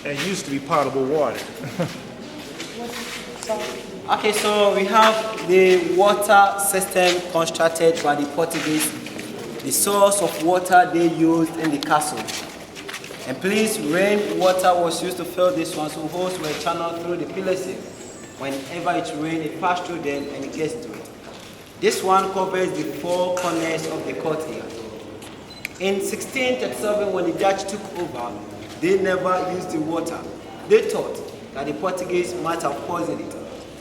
It used to be potable water. Okay, so we have the water system constructed by the Portuguese, the source of water they used in the castle. And please, rain water was used to fill this one, so holes were channeled through the pillars. Whenever it rains, it passes through them and it gets to it. This one covers the four corners of the courtyard. In 1637, when the Dutch took over, they never used the water. They thought that the Portuguese might have poisoned it,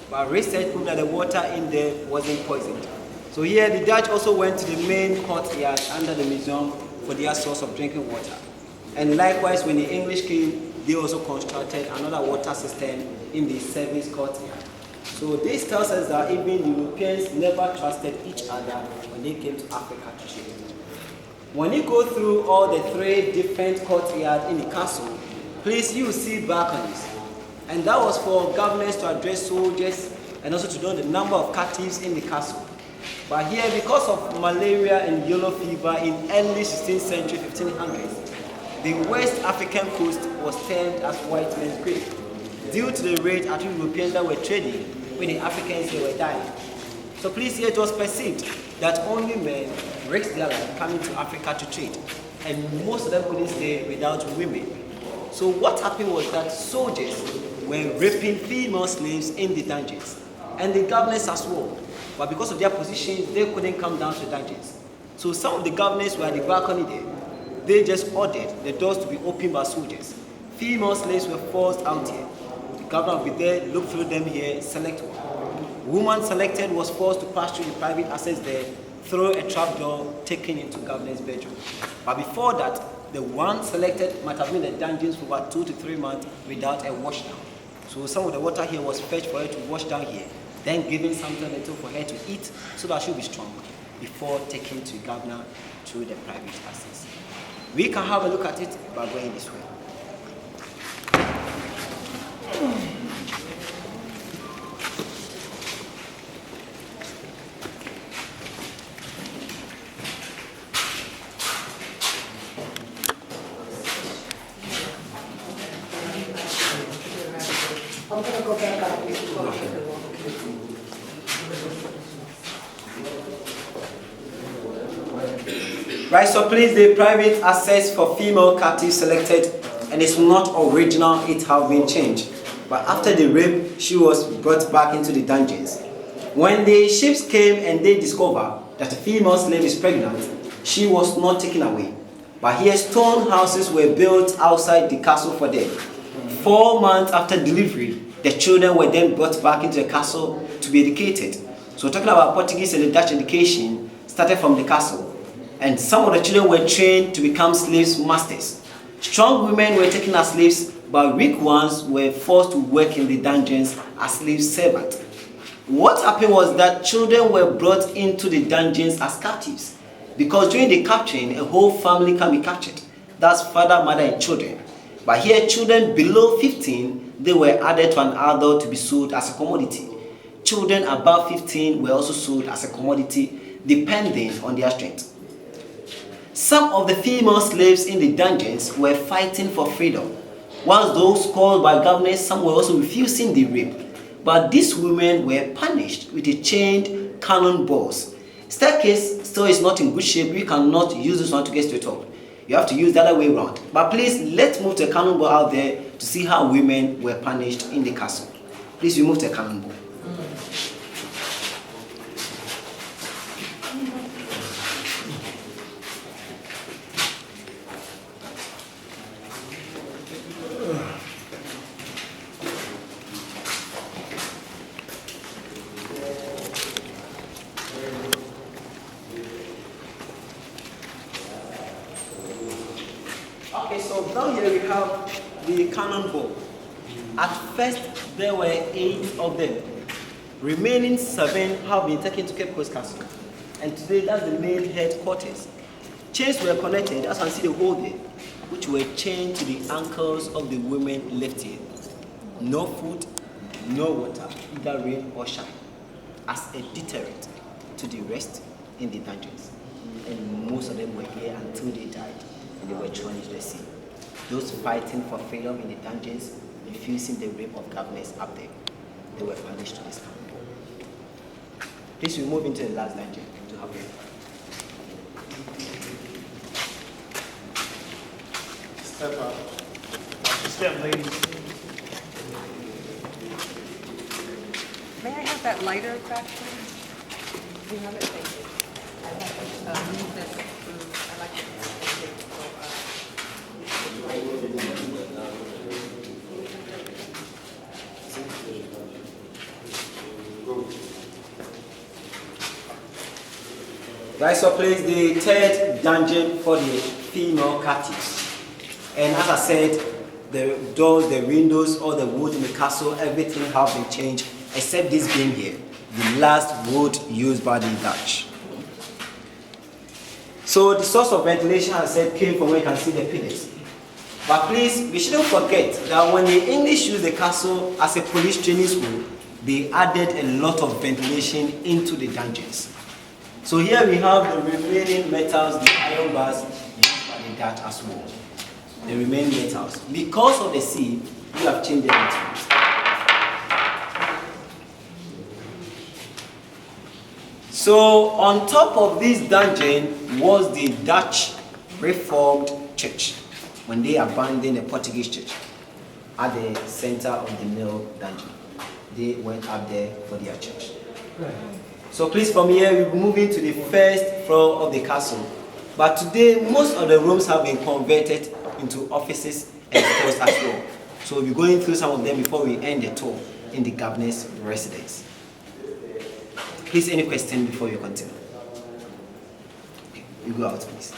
but research proved that the water in there wasn't poisoned. So here, the Dutch also went to the main courtyard under the museum for their source of drinking water. And likewise, when the English came, they also constructed another water system in the service courtyard. So this tells us that even Europeans never trusted each other when they came to Africa to trade. When you go through all the three different courtyards in the castle, please, you see balconies. And that was for governors to address soldiers and also to know the number of captives in the castle. But here, because of malaria and yellow fever in early 16th century, 1500s, the West African coast was termed as white man's grave due to the rate at which Europeans that were trading when the Africans here were dying. So please, here it was perceived that only men risked their life coming to Africa to trade, and most of them couldn't stay without women. So what happened was that soldiers were raping female slaves in the dungeons, and the governors as well. But because of their positions, they couldn't come down to the dungeons. So some of the governors were at the balcony there. They just ordered the doors to be opened by soldiers. Female slaves were forced out here. The governor would be there, look through them here, select one. Woman selected was forced to pass through the private access there, through a trap door, taken into governor's bedroom. But before that, the one selected might have been in the dungeons for about 2 to 3 months without a washdown. So some of the water here was fetched for her to wash down here, then given something little for her to eat so that she'll be strong before taken to governor through the private access. We can have a look at it by going this way. I'm going to go back up. Right, so please, the private access for female captives selected, and it's not original, it have been changed. But after the rape, she was brought back into the dungeons. When the ships came and they discovered that a female slave is pregnant, she was not taken away. But here, stone houses were built outside the castle for them. 4 months after delivery, the children were then brought back into the castle to be educated. So talking about Portuguese and the Dutch education started from the castle. And some of the children were trained to become slaves masters. Strong women were taken as slaves, but weak ones were forced to work in the dungeons as slave servants. What happened was that children were brought into the dungeons as captives, because during the capturing, a whole family can be captured. That's father, mother, and children. But here, children below 15, they were added to an adult to be sold as a commodity. Children above 15 were also sold as a commodity, depending on their strength. Some of the female slaves in the dungeons were fighting for freedom, whilst those called by governors, some were also refusing the rape. But these women were punished with a chained cannonballs. Staircase still is not in good shape. We cannot use this one to get to the top. You have to use the other way around. But please, let's move to a cannonball out there to see how women were punished in the castle. Please, we move to a cannonball. Okay, so down here we have the cannonball. At first, there were 8 of them. Remaining 7 have been taken to Cape Coast Castle. And today, that's the main headquarters. Chains were connected, as you can see the hole there, which were chained to the ankles of the women left here. No food, no water, either rain or shine, as a deterrent to the rest in the dungeons. And most of them were here until they died, and they were thrown into the sea. those fighting for freedom in the dungeons, refusing the rape of governors up there, they were punished to this camp. Please, we move into the last dungeon to have it. Step up. Step, ladies. May I have that lighter back, please? Do you have it? Thank you. I'd like to move this through. I'd like to Guys, so please, the third dungeon for the female captives. And as I said, the doors, the windows, all the wood in the castle, everything have been changed except this beam here, the last wood used by the Dutch. So the source of ventilation, as I said, came from where you can see the pillars. But please, we shouldn't forget that when the English used the castle as a police training school, they added a lot of ventilation into the dungeons. So here we have the remaining metals, the iron bars used by the Dutch as well. The remaining metals. Because of the sea, we have changed the materials. So on top of this dungeon was the Dutch Reformed Church when they abandoned the Portuguese church at the center of the middle dungeon. They went up there for their church. So please, from here we'll be moving to the first floor of the castle. But today most of the rooms have been converted into offices and stores as well. So we'll be going through some of them before we end the tour in the governor's residence. Please, any question before you continue? Okay, you go out, please.